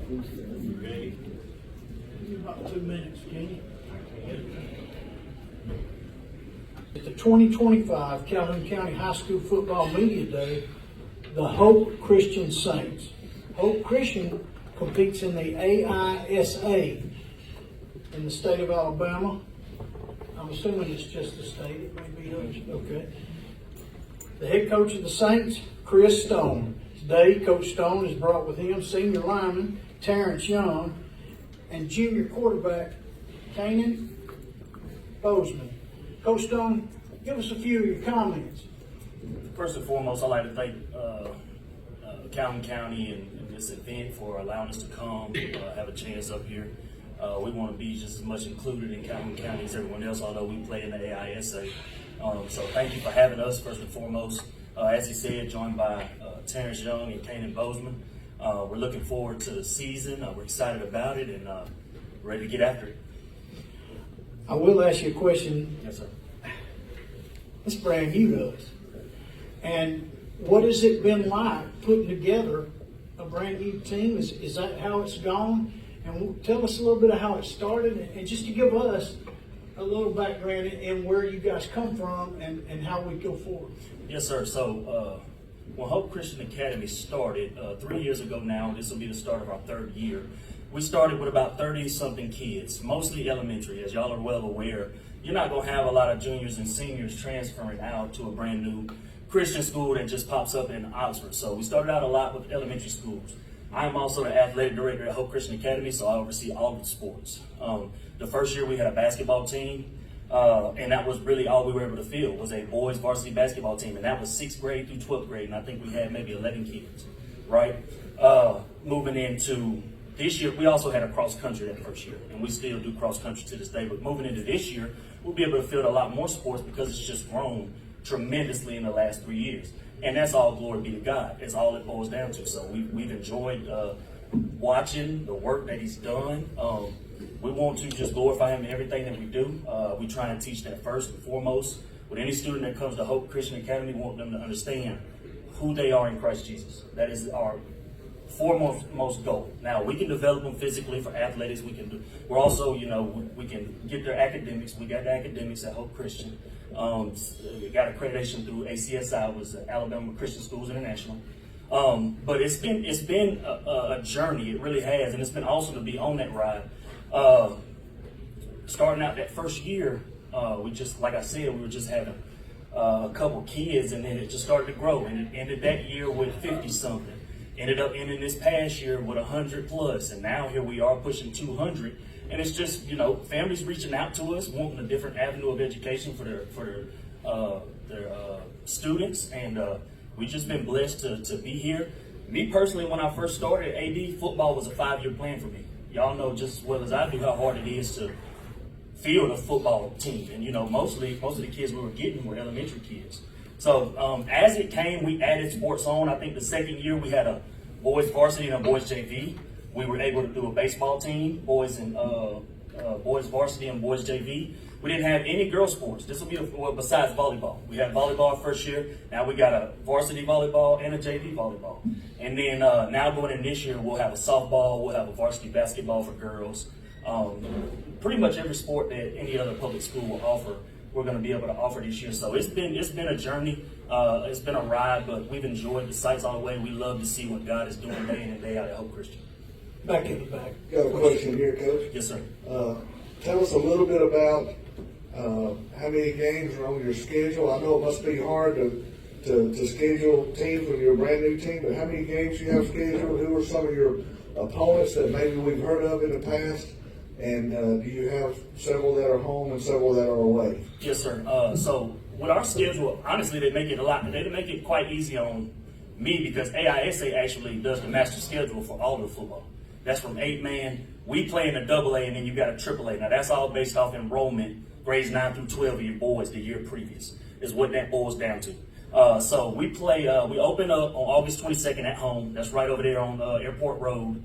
Ready? About 2 minutes, can you? At the 2025 Calhoun County High School Football Media Day, the Hope Christian Saints. Hope Christian competes in the AISA in the state of Alabama. I'm assuming it's just the state, it may be others. Okay. The head coach of the Saints, Chris Stone. Today, Coach Stone has brought with him senior lineman Terrence Young and junior quarterback Kanan Bozeman. Coach Stone, give us a few of your comments. First and foremost, I'd like to thank Calhoun County and this event for allowing us to come, have a chance up here. We want to be just as much included in Calhoun County as everyone else, although we play in the AISA. So thank you for having us, first and foremost. As he said, joined by Terrence Young and Kanan Bozeman. We're looking forward to the season. We're excited about it and ready to get after it. I will ask you a question. Yes, sir. It's brand new to us. And what has it been like putting together a brand new team? Is that how it's gone? And tell us a little bit of how it started and just to give us a little background in where you guys come from and how we go forward. Yes, sir. So when Hope Christian Academy started 3 years ago now, this will be the start of our third year. We started with about 30-something kids, mostly elementary. As y'all are well aware, you're not going to have a lot of juniors and seniors transferring out to a brand new Christian school that just pops up in Oxford. So we started out a lot with elementary schools. I'm also the athletic director at Hope Christian Academy, so I oversee all of the sports. The first year we had a basketball team, and that was really all we were able to field was a boys varsity basketball team, and that was 6th grade through 12th grade, and I think we had maybe 11 kids, right? Moving into this year, we also had a cross country that first year, and we still do cross country to this day, but moving into this year, we'll be able to field a lot more sports because it's just grown tremendously in the last 3 years. And that's all glory be to God. That's all it boils down to. So we've enjoyed watching the work that he's done. We want to just glorify him in everything that we do. We try and teach that first and foremost. With any student that comes to Hope Christian Academy, we want them to understand who they are in Christ Jesus. That is our foremost goal. Now, we can develop them physically for athletics. We're also, we can get their academics. We got the academics at Hope Christian. We got accreditation through ACSI, was Alabama Christian Schools International. But it's been a journey. It really has, and it's been awesome to be on that ride. Starting out that first year, we just, like I said, we were just having a couple kids, and then it just started to grow, and it ended that year with 50-something. Ended up ending this past year with 100 plus, and now here we are pushing 200. And it's just, families reaching out to us, wanting a different avenue of education for their students, and we've just been blessed to be here. Me personally, when I first started AD, football was a 5-year plan for me. Y'all know just as well as I do how hard it is to field a football team, and most of the kids we were getting were elementary kids. So as it came, we added sports on. I think the second year we had a boys varsity and a boys JV. We were able to do a baseball team, boys varsity and boys JV. We didn't have any girls sports. This will be besides volleyball. We had volleyball first year. Now we got a varsity volleyball and a JV volleyball. And then now going in this year, we'll have a softball. We'll have a varsity basketball for girls. Pretty much every sport that any other public school will offer, we're going to be able to offer this year. So it's been a journey. It's been a ride, but we've enjoyed the sights all the way. We love to see what God is doing day in and day out at Hope Christian. Back in the back. Got a question here, Coach. Yes, sir. Tell us a little bit about how many games are on your schedule. I know it must be hard to schedule teams when you're a brand new team, but how many games do you have scheduled? Who are some of your opponents that maybe we've heard of in the past? And do you have several that are home and several that are away? Yes, sir. So with our schedule, honestly, they make it quite easy on me because AISA actually does the master schedule for all of the football. That's from 8-man. We play in a AA, and then you got a AAA. Now that's all based off enrollment, grades 9 through 12 of your boys the year previous is what that boils down to. So we play. We open up on August 22nd at home. That's right over there on Airport Road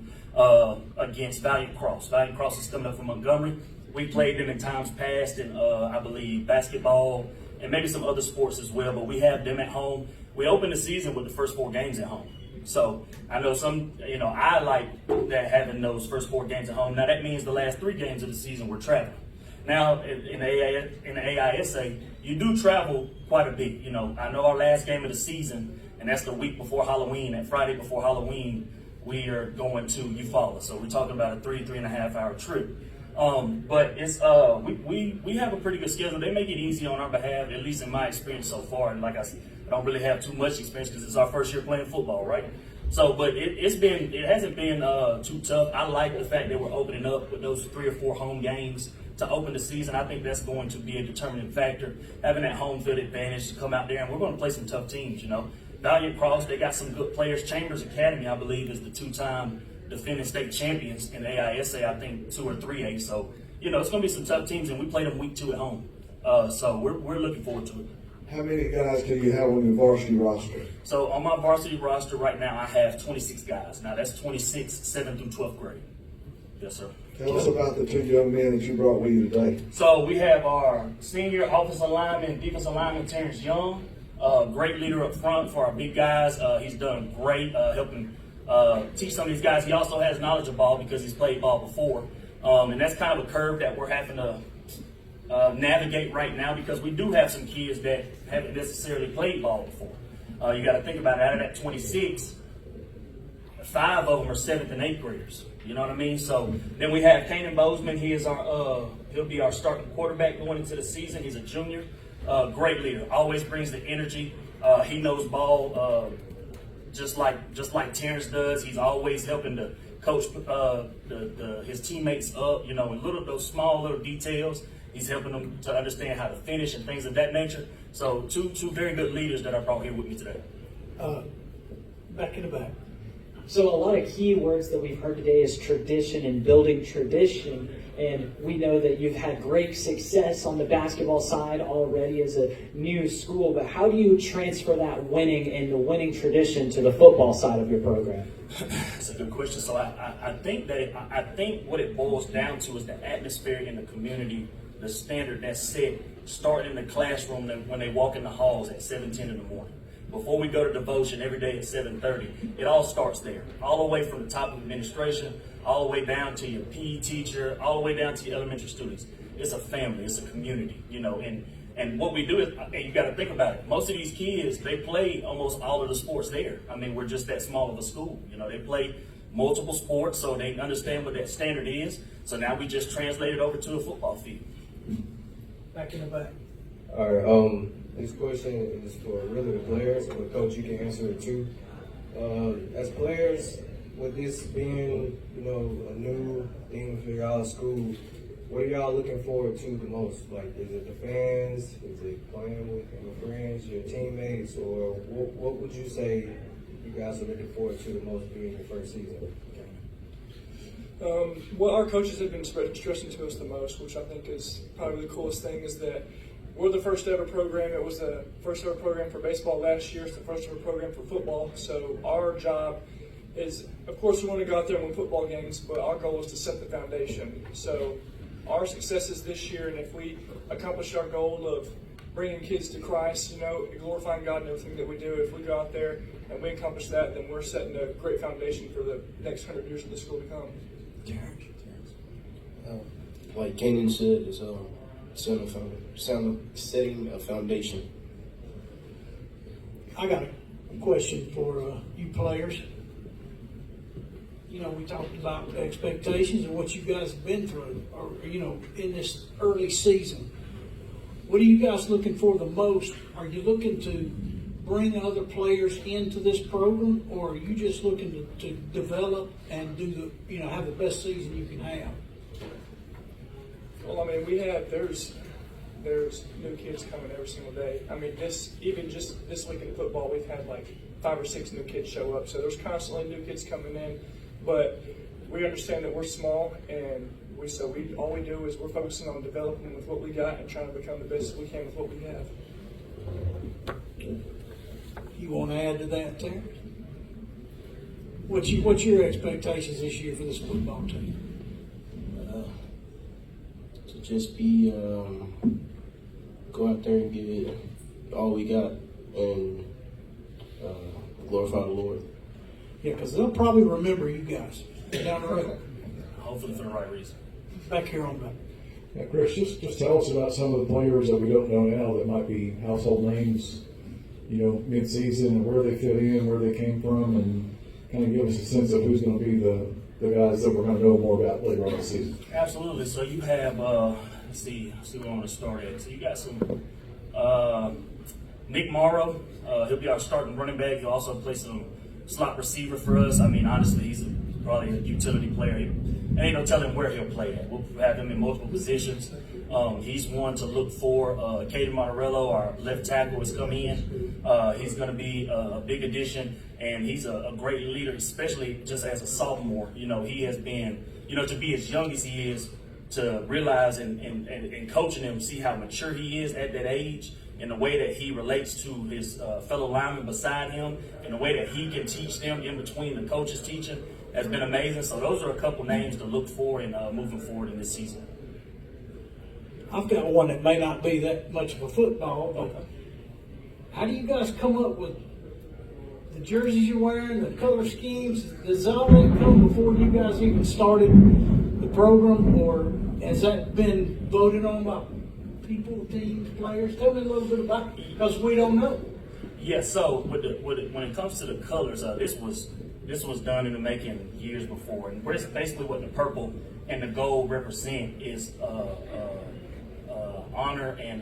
against Valiant Cross. Valiant Cross is coming up from Montgomery. We played them in times past in, I believe, basketball and maybe some other sports as well. But we have them at home. We open the season with the first 4 games at home. So I know some, I like with that, having those first 4 games at home. Now that means the last 3 games of the season we're traveling. Now in the AISA, you do travel quite a bit. You know, I know our last game of the season, and that's the week before Halloween. That Friday before Halloween, we are going to Eufaula. So we're talking about a 3.5 hour trip. But it's we have a pretty good schedule. They make it easy on our behalf, at least in my experience so far. And like I said, I don't really have too much experience because it's our first year playing football, right? So, but it hasn't been too tough. I like the fact that we're opening up with those 3 or 4 home games to open the season. I think that's going to be a determining factor, having that home field advantage to come out there, and we're going to play some tough teams. You know, Valiant Cross, they got some good players. Chambers Academy, I believe, is the 2-time defending state champions in AISA, I think 2 or 3A. So, you know, it's going to be some tough teams, and we play them week 2 at home. So we're looking forward to it. How many guys do you have on your varsity roster? So on my varsity roster right now, I have 26 guys. Now that's 26 7th through 12th grade. Yes, sir. Tell us about the 2 young men that you brought with you today. So we have our senior offensive lineman, defensive lineman, Terrence Young. Great leader up front for our big guys. He's done great helping teach some of these guys. He also has knowledge of ball because he's played ball before. And that's kind of a curve that we're having to navigate right now because we do have some kids that haven't necessarily played ball before. You got to think about it. Out of that 26, 5 of them are 7th and 8th graders. You know what I mean? So then we have Kanan Bozeman. He is he'll be our starting quarterback going into the season. He's a junior. Great leader. Always brings the energy. He knows ball just like Terrence does. He's always helping to coach his teammates up. You know, in those small little details. He's helping them to understand how to finish and things of that nature. So two very good leaders that I brought here with me today. Back in the back. So a lot of key words that we've heard today is tradition and building tradition. And we know that you've had great success on the basketball side already as a new school. But how do you transfer that winning and the winning tradition to the football side of your program? That's a good question. So I think what it boils down to is the atmosphere in the community, the standard that's set, starting in the classroom when they walk in the halls at 7:10 in the morning. Before we go to devotion every day at 7:30, it all starts there. All the way from the top of administration, all the way down to your PE teacher, all the way down to your elementary students. It's a family, it's a community, you know, and what we do is, and you got to think about it, most of these kids, they play almost all of the sports there. I mean, we're just that small of a school. You know, they play multiple sports, so they understand what that standard is. So now we just translate it over to a football field. Back in the back. All right. This question is for really the players, but Coach, you can answer it too. As players, with this being, you know, a new thing for y'all school, what are y'all looking forward to the most? Like, is it the fans? Is it playing with your friends, your teammates, or what would you say you guys are looking forward to the most being your first season? What our coaches have been stressing to us the most, which I think is probably the coolest thing, is that we're the first ever program. It was the first ever program for baseball last year. It's the first ever program for football. So our job is, of course, we want to go out there and win football games, but our goal is to set the foundation. So our successes this year, and if we accomplish our goal of bringing kids to Christ, you know, glorifying God in everything that we do, if we go out there and we accomplish that, then we're setting a great foundation for the next 100 years of the school to come. Like Kanan said, is setting a foundation. I got a question for you players. You know, we talked about expectations and what you guys have been through, or, you know, in this early season. What are you guys looking for the most? Are you looking to bring other players into this program, or are you just looking to develop and have the best season you can have? Well, I mean, there's new kids coming every single day. I mean, even just this week in football, we've had like 5 or 6 new kids show up. So there's constantly new kids coming in, but we understand that we're small, and all we do is we're focusing on developing with what we got and trying to become the best we can with what we have. You want to add to that, Terrence? What's your expectations this year for this football team? To just be go out there and give it all we got and glorify the Lord. Yeah, because they'll probably remember you guys. down the road. Hopefully for the right reason. Back here on the. Yeah, Chris, just tell us about some of the players that we don't know now that might be household names, mid-season, and where they fit in, where they came from, and kind of give us a sense of who's going to be the guys that we're going to know more about later on in the season. Absolutely. So you have, let's see where I want to start at. So you got some Nick Morrow. He'll be our starting running back. He'll also play some slot receiver for us. I mean, honestly, he's probably a utility player. Ain't no telling where he'll play at. We'll have him in multiple positions. He's one to look for. Caden Monterello, our left tackle, has come in. He's going to be a big addition, and he's a great leader, especially just as a sophomore. He has been, to be as young as he is, to realize and coaching him, see how mature he is at that age, and the way that he relates to his fellow linemen beside him, and the way that he can teach them in between the coaches teaching has been amazing. So those are a couple names to look for in moving forward in this season. I've got one that may not be that much of a football, but how do you guys come up with the jerseys you're wearing, the color schemes? Does all that come before you guys even started the program, or has that been voted on by people, teams, players? Tell me a little bit about it, because we don't know. Yeah, so when it comes to the colors, this was done in the making years before, and basically what the purple and the gold represent is honor and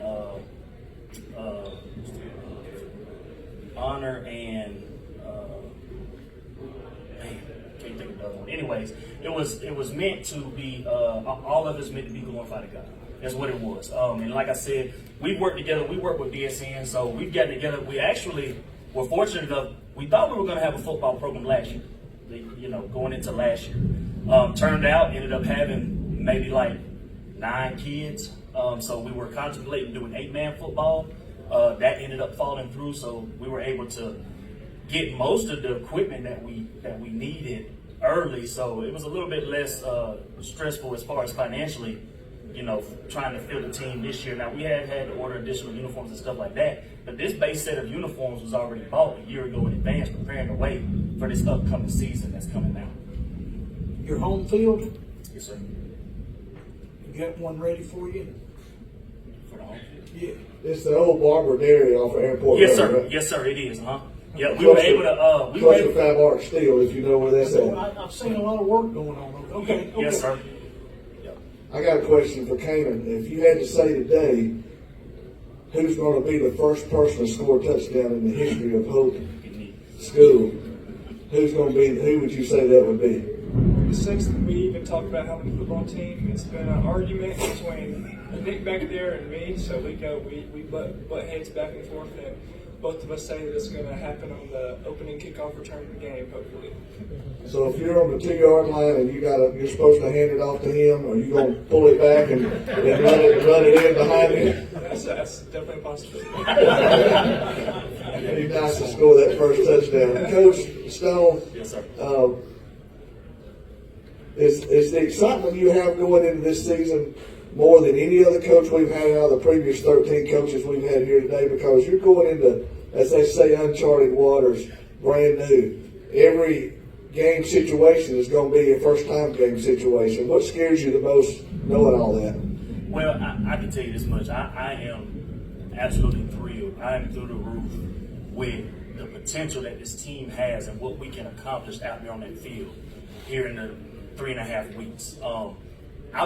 man, can't think of the other one. Anyways, it was meant to be all of it's meant to be glorified to God. That's what it was. And like I said, we work together. We work with BSN, so we've got together. We actually were fortunate enough. We thought we were going to have a football program last year. Going into last year, turned out ended up having maybe like 9 kids. So we were contemplating doing 8-man football. That ended up falling through, so we were able to get most of the equipment that we needed early. So it was a little bit less stressful as far as financially, trying to fill the team this year. Now we had to order additional uniforms and stuff like that, but this base set of uniforms was already bought a year ago in advance, preparing the way for this upcoming season that's coming out. Your home field, Yes, sir. you got one ready for you? For the home field. Yeah. It's the old Barbara Dairy off of Airport Yes, Road, sir. right? Yes, sir. It is, huh? Yeah, we were able to. We were Close to able. Fab Art Steel, if you know where that's So at. I've seen a lot of work going on. Okay. Yes, sir. I got a question for Kanan. If you had to say today, who's going to be the first person to score a touchdown in the history of Hope School? Who would you say that would be? Since we even talked about having a football team, it's been an argument between Nick back there and me. So we butt heads back and forth, and both of us say that it's going to happen on the opening kickoff return of the game, hopefully. So if you're on the 2-yard line and you're supposed to hand it off to him, are you going to pull it back and run it in behind him? That's definitely a possibility. It'd be nice to score that first touchdown. Coach Stone, Yes, sir. is the excitement you have going into this season more than any other coach we've had out of the previous 13 coaches we've had here today? Because you're going into, as they say, uncharted waters, brand new. Every game situation is going to be a first-time game situation. What scares you the most knowing all that? Well, I can tell you this much. I am absolutely thrilled. I am through the roof with the potential that this team has and what we can accomplish out there on that field here in the 3.5 weeks. I'll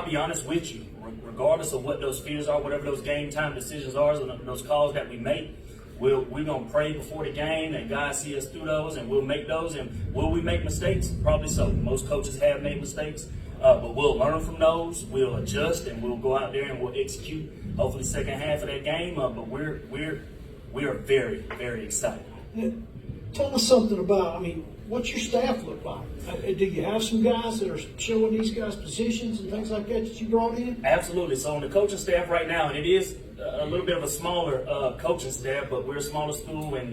be honest with you, regardless of what those fears are, whatever those game time decisions are, those calls that we make, we're going to pray before the game and God see us through those, and we'll make those. And will we make mistakes? Probably so. Most coaches have made mistakes, but we'll learn from those. We'll adjust, and we'll go out there and we'll execute, hopefully, second half of that game. But we are very, very excited. Tell us something about, what's your staff look like? Do you have some guys that are showing these guys positions and things like that you brought in? Absolutely. So on the coaching staff right now, and it is a little bit of a smaller coaching staff, but we're a smaller school, and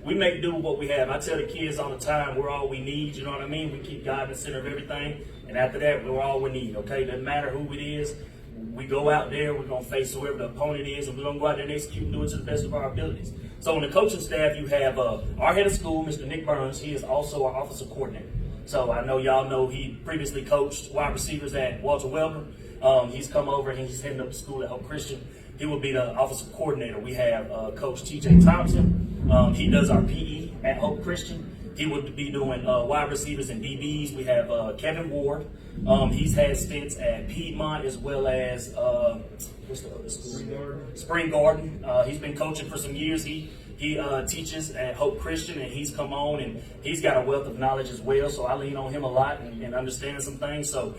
we make do with what we have. I tell the kids all the time, we're all we need. You know what I mean? We keep God in the center of everything, and after that, we're all we need. Okay, doesn't matter who it is. We go out there, we're gonna face whoever the opponent is, and we're gonna go out there and execute and do it to the best of our abilities. So on the coaching staff, you have our head of school, Mr. Nick Burns. He is also our offensive coordinator. So I know y'all know he previously coached wide receivers at Walter Weber. He's come over and he's heading up to school at Hope Christian. He will be the offensive coordinator. We have Coach TJ Thompson. He does our PE at Hope Christian. He would be doing wide receivers and DBs. We have Kevin Ward. He's had stints at Piedmont as well as what's the other school? Spring Garden. He's been coaching for some years. He teaches at Hope Christian, and he's come on and he's got a wealth of knowledge as well. So I lean on him a lot and understand some things. So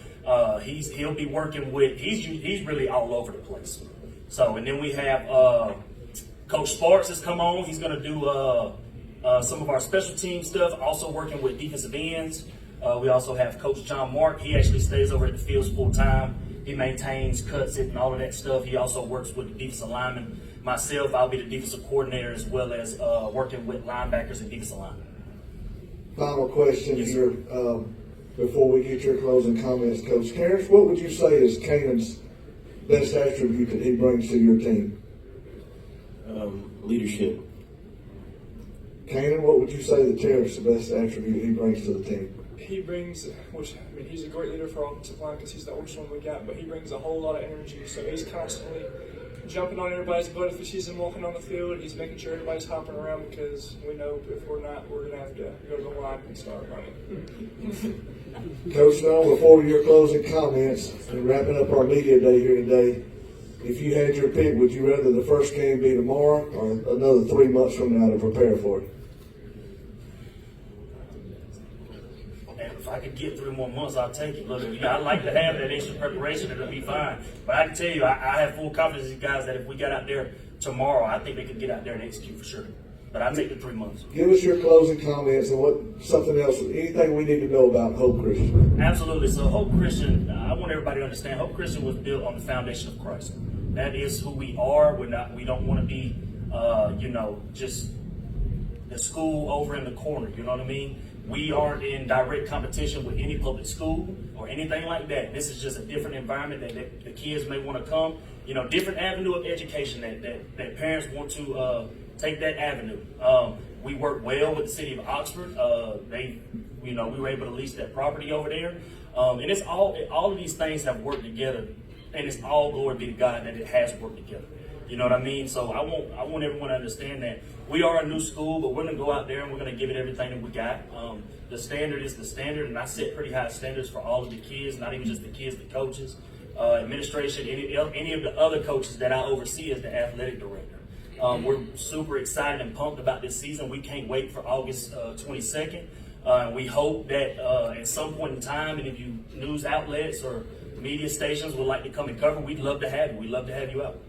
he'll be working with. He's really all over the place. So and then we have Coach Sparks has come on. He's going to do some of our special team stuff. Also working with defensive ends. We also have Coach John Mark. He actually stays over at the fields full time. He maintains, cuts it, and all of that stuff. He also works with the defensive linemen. Myself, I'll be the defensive coordinator as well as working with linebackers and defensive linemen. Final question here before we get your closing comments, Coach Terrence. What would you say is Canaan's best attribute that he brings to your team? Leadership. Canaan, what would you say that Terrence's best attribute he brings to the team? He brings, which I mean, he's a great leader for our offensive line because he's the oldest one we got, but he brings a whole lot of energy. So he's constantly jumping on everybody's butt if he sees them walking on the field. He's making sure everybody's hopping around because we know if we're not, we're going to have to go to the line and start running. Coach Snow, before your closing comments and wrapping up our media day here today, if you had your pick, would you rather the first game be tomorrow or another 3 months from now to prepare for it? If I could get 3 more months, I'll take it. Look, I'd like to have that extra preparation. It'll be fine. But I can tell you, I have full confidence in these guys that if we got out there tomorrow, I think they could get out there and execute for sure. But I'll take the 3 months. Give us your closing comments and something else, anything we need to know about Hope Christian. Absolutely. So Hope Christian, I want everybody to understand, Hope Christian was built on the foundation of Christ. That is who we are. We don't want to be, just the school over in the corner. You know what I mean? We aren't in direct competition with any public school or anything like that. This is just a different environment that the kids may want to come. Different avenue of education that parents want to take that avenue. We work well with the city of Oxford. We were able to lease that property over there. And it's all of these things have worked together, and it's all glory be to God that it has worked together. You know what I mean? So I want everyone to understand that we are a new school, but we're going to go out there and we're going to give it everything that we got. The standard is the standard, and I set pretty high standards for all of the kids, not even just the kids, the coaches, administration, any of the other coaches that I oversee as the athletic director. We're super excited and pumped about this season. We can't wait for August 22nd. We hope that at some point in time, and if you news outlets or media stations would like to come and cover, we'd love to have you. We'd love to have you out.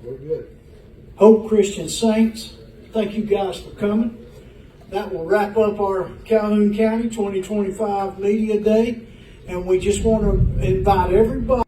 We're good. Hope Christian Saints, thank you guys for coming. That will wrap up our Calhoun County 2025 Media Day. And we just want to invite everybody